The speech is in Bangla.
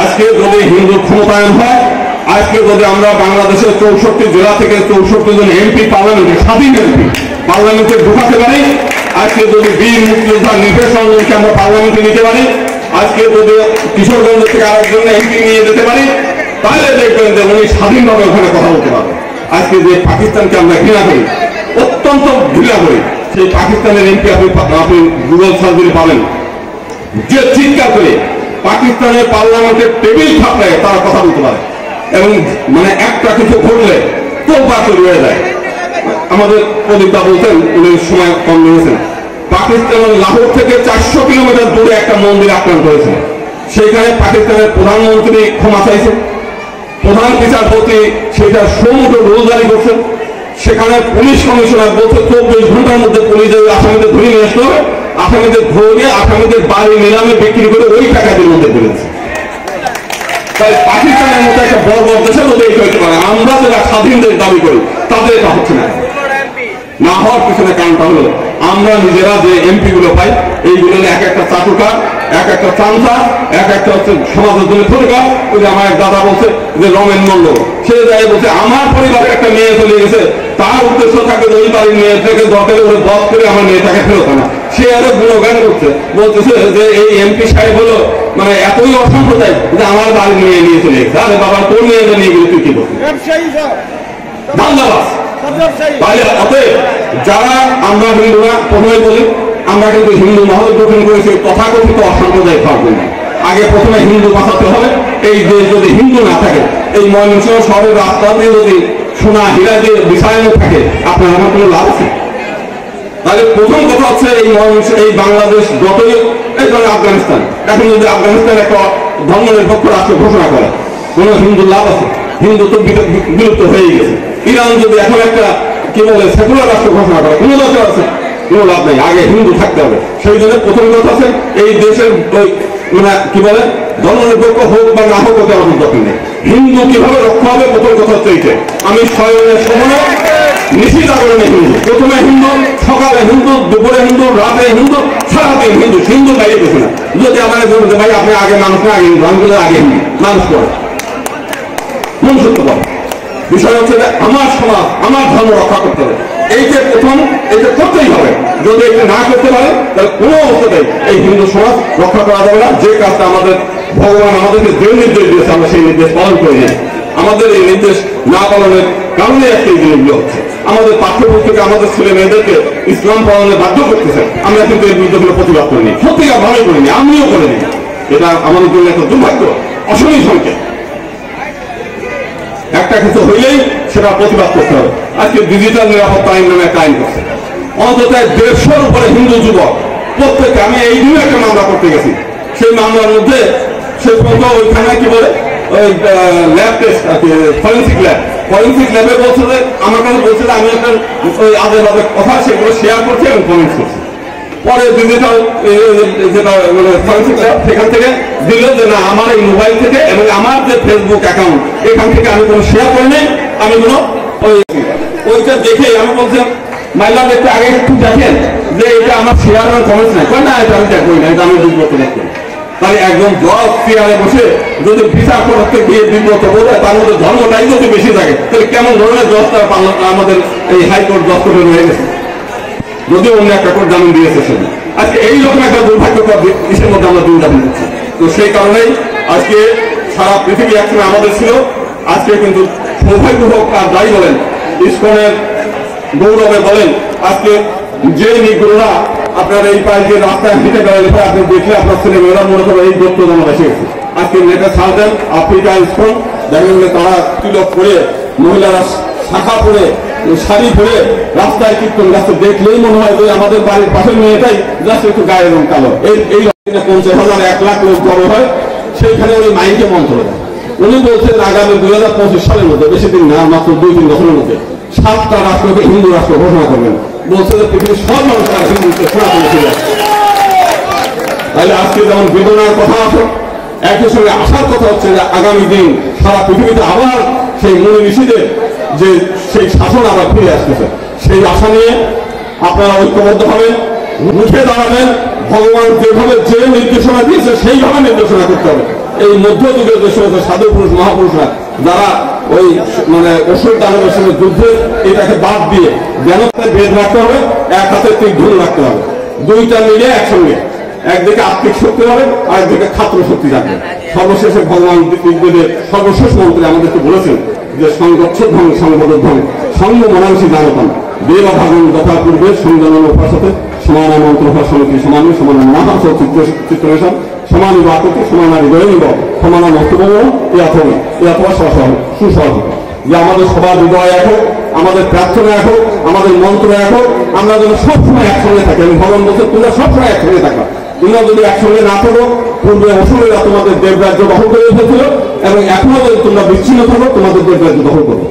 আজকে যদি হিন্দু ক্ষমতায়ন হয়, আজকে যদি আমরা বাংলাদেশের 64 জেলা থেকে 64 জন এমপি পার্লামেন্টে, স্বাধীন এমপি পার্লামেন্টে ঢোকাতে পারি, আজকে যদি বীর মুক্তিযোদ্ধা নির্দেশ রঞ্জনকে আমরা পার্লামেন্টে নিতে পারি, আজকে যদি কিশোরগঞ্জ থেকে আরেকজন এমপি নিয়ে যেতে পারি, তাহলে দেখবেন যে উনি স্বাধীনভাবে ওখানে কথা বলতে পারবেন। আজকে যে পাকিস্তানকে আমরা ঘৃণা করি, অত্যন্ত ঘৃণা করি, সেই পাকিস্তানের এমপি আপনি গুগল সার্চে পাবেন, যে চিৎকার করে পাকিস্তানের পার্লামেন্টের টেবিল থাপড়ায় তারা কথা বলতে পারে, এবং মানে একটা কিছু ঘটলে তোলপা তৈরি হয়ে যায়। আমাদের প্রদীপদা বলতেন, উনি সময় কম নিয়েছেন, পাকিস্তানের লাহোর থেকে 400 কিলোমিটার দূরে একটা মন্দির আক্রান্ত হয়েছে, সেইখানে পাকিস্তানের প্রধানমন্ত্রী ক্ষমা চাইছে, প্রধান বিচারপতি সেটা সমুদ্র রোল জারি করছেন, সেখানে পুলিশ কমিশনার বলছে 24 ঘন্টার মধ্যে পুলিশের আসামিদের ধরে নিয়ে আসতে হবে, আসামিদের ধরে আসামিদের বাড়ি নিলামে বিক্রি করে ওই টাকাদের মধ্যে ফেলেছে। তাই পাকিস্তানের মতো একটা বড় বড় দেশে যদি এই হইতে পারে, আমরা যারা স্বাধীন দেশ দাবি করি তাদের এটা হচ্ছে না হওয়ার পিছনে কারণটা হলো আমরা নিজেরা যে এমপি গুলো পাই, এইগুলো এক একটা চাটুকার, এক একটা চামচা, এক একটা হচ্ছে সমাজের জন্য ক্ষতিকর। ওই যে আমার এক দাদা বলছে যে রমেন মল্ল, সে যাই বলছে আমার পরিবারে একটা মেয়ে চলে গেছে, তার উদ্দেশ্য থাকে ওই বাড়ির মেয়েটাকে দরকারে ওরে বধ করে আমার মেয়েটাকে ফেরত আনা। সে আরো গুণগান করছে, বলতেছে যে এই এমপি সাহেব হলো মানে এতই অসাম্প্রদায়িক যে আমার বাড়ির মেয়ে নিয়ে চলে গেছে। আরে বাবা, তোর মেয়েদের নিয়ে গেলে তুই কি করছিস? ধন্যবাদ। অতএব যারা আমরা হিন্দুরা, প্রথমে বলি আমরা কিন্তু হিন্দু মহল গঠন করেছি তথাকথিত অসাম্প্রদায়িক হওয়ার জন্য। আগে প্রথমে হিন্দু বাঁচাতে হবে। এই দেশ যদি হিন্দু না থাকে, এই ময়মনসিংহ শহরের রাস্তা দিয়ে যদি সোনা হীরা দিয়ে বিছানো থাকে, আপনার আমার কোনো লাভ আছে? তাহলে প্রথম কথা হচ্ছে এই বাংলাদেশ যতই এই ধরনের আফগানিস্তান, এখন যদি আফগানিস্তান একটা ধর্মনিরপেক্ষ রাষ্ট্র ঘোষণা করে, কোন হিন্দু লাভ আছে? হিন্দু তো বিলুপ্ত হয়ে গেছে। ইরান যদি এখন একটা কি বলে সেকুলার রাষ্ট্র ঘোষণা করে, কোনো দরকার আছে? কোনো লাভ নেই। আগে হিন্দু থাকতে হবে। সেই জন্য প্রথম কথা আছে এই দেশের মানে কি বলে ধর্মনিরপেক্ষ হোক বা না হোক, ওতে আমাদের দরকার নেই। হিন্দু কিভাবে রক্ষা হবে, প্রথম কথা হচ্ছে এইটা। আমি স্বয়নের সময় নিশ্চিত আগ্রহে হিন্দু, প্রথমে হিন্দু, সকালে হিন্দু, দুপুরে হিন্দু, রাতে হিন্দু, সারাদিন হিন্দু, হিন্দু বাইরে কিছু না। যদি আমাকে বলতে ভাই আপনি আগে মানুষ না আগে হিন্দু, আমি বলে আগে হিন্দু মানুষ করে মন সত্য করে। বিষয় হচ্ছে যে আমার সমাজ, আমার ধর্ম রক্ষা করতে হবে। এইটা প্রথম, এইটা করতেই হবে। যদি এটা না করতে পারে তাহলে কোনো অবস্থাতেই এই হিন্দু সমাজ রক্ষা করা যাবে না। যে কাজটা আমাদের ভগবান আমাদেরকে যে নির্দেশ দিয়েছে, আমরা সেই নির্দেশ পালন করে যাই। আমাদের এই নির্দেশ না পালনের কারণে একটা এই জিনিসগুলো হচ্ছে। আমাদের পাঠ্যপুস্তকে আমাদের ছেলে মেয়েদেরকে ইসলাম পালনে বাধ্য করতেছে, আমরা কিন্তু এর বিরুদ্ধে কোনো প্রতিবাদ করিনি, সত্যিকার ভাবে করিনি, আমিও করিনি। এটা আমাদের জন্য একটা দুর্ভাগ্য, অশনি সংকেত। একটা কিছু হইলেই সেটা প্রতিবাদ করতে হবে। আজকে ডিজিটাল নিরাপত্তা আইন নামে একটা আইন করছে, অন্তত 150-র উপরে হিন্দু যুবক প্রত্যেকে। আমি এই দিনে একটা মামলা করতে গেছি, সেই মামলার মধ্যে সে পর্যন্ত ওইখানে কি বলে ওই ল্যাব টেস্ট আর কি, ফরেন্সিক ল্যাবে বলছে যে আমার কাছে বলছে যে আমি একটা ওই আদের কথা সেগুলো শেয়ার করছি এবং কমেন্টস করছি। পরে ডিজিটাল যেটা মানে ফরেন্সিক ল্যাব সেখান থেকে দিল যে না, আমার এই মোবাইল থেকে এবং আমার যে ফেসবুক অ্যাকাউন্ট এখান থেকে আমি কোনো শেয়ার করি নাই, আমি কোনো ওইটা দেখে আমি বলছিলাম মাইলাম একটু আগে একটু দেখেন যে এটা আমার শেয়ার আর কমেন্টস নাই। না, এটা আমি দেখবই না, এটা আমি বিব্রত দেখি। তাই একজন জজ চেয়ারে বসে যদি বিচার করতে গিয়ে বিব্রত বোঝায়, তার মধ্যে ধর্মটাই যদি বেশি থাকে, তাহলে কেমন ধরনের জজটা আমাদের এই হাইকোর্ট জজ কোর্টে রয়ে গেছে, যদিও অন্য একটা কোর্ট জামিন দিয়েছে সেদিন। আজকে এইরকম একটা দুর্ভাগ্যকর দেশের মধ্যে আমরা দিন যাপন করছি। তো সেই কারণেই আজকে সারা পৃথিবী একসময় আমাদের ছিল, আজকে কিন্তু সৌভাগ্য হোক আর যাই বলেন, ইসকনের গৌরবে বলেন, আজকে যে নিগুলোরা আপনার এই পায়ে রাস্তায় হেঁটে বেড়ালে আপনি দেখলে আপনার ছেলে মেয়েরা মনে করো এই দত্ত জমা এসে গেছে। আজকে নেতা সার্জেন আফ্রিকা ইসকন দেখেন তারা তিলক করে, মহিলারা শাখা পরে, শাড়ি পরে রাস্তায় কীর্তন গাছে দেখলেই মনে হয় যে আমাদের বাড়ির পাশের মেয়েটাই জাস্ট একটু গায়ের রং কালো। এই 50,000 1 লাখ লোক জড়ো হয়, সেইখানে উনি মাইকে মন্ত্র দেয়। উনি বলছেন আগামী 2025 সালের মধ্যে, বেশি দিন না, মাত্র 2-3 বছরের মধ্যে 7টা রাষ্ট্রকে হিন্দু রাষ্ট্র ঘোষণা করবেন। বলছে যে পৃথিবীর সব মানুষরা হিন্দুকে সনাতনে ছিল। তাহলে আজকে যেমন বেদনার কথা আছে, একই সঙ্গে আশার কথা হচ্ছে যে আগামী দিন সারা পৃথিবীতে আবার সেই মুনি ঋষিদের যে সেই শাসন আবার ফিরে আসতেছে। সেই আশা নিয়ে আপনারা ঐক্যবদ্ধ হবেন, উঠে দাঁড়াবেন। ভগবান যেভাবে যে নির্দেশনা দিয়েছে সেইভাবে নির্দেশনা করতে হবে। এই মধ্যযুগের যে সমস্ত সাধু পুরুষ মহাপুরুষরা যারা ওই মানে অসুর দানবের সঙ্গে যুদ্ধে এটাকে বাদ দিয়ে যেন বেদ রাখতে হবে, এক হাতে তীর রাখতে হবে, দুইটা মিলে একসঙ্গে একদিকে আত্মিক শক্তি হবে আর একদিকে খাত্র শক্তি থাকবে। সর্বশেষে ভগবান ঋগ্বেদের সর্বশেষ মন্ত্রে আমাদেরকে বলেছেন যে সংগচ্ছধ্বং সংবদ্ধধ্বং সঙ্গ মনাংশী জানতাম দেব ভাগন যথা পূর্বে সংযমন উপাসতে সমান মন্ত্র সমিতি সমান সমান মহাস চিত্রেশন সমান বাকতি সমান হৃদয় নিব সমান নষ্টবঙ্গ এ অথবা সুসহজ, যে আমাদের সবার হৃদয় এক হোক, আমাদের প্রার্থনা এক হোক, আমাদের মন্ত্র এক হোক, আমরা যেন সবসময় একসঙ্গে থাকি। আমি ভগবান বলছি তোমরা সবসময় একসঙ্গে থাকো। তোমরা যদি একসঙ্গে না থাকো, পূর্বে অসুরেরা তোমাদের দেবরাজ্য দখল করে এসেছিল এবং এখনো যদি তোমরা বিচ্ছিন্ন থাকো তোমাদের দেবরাজ্য দখল করবো।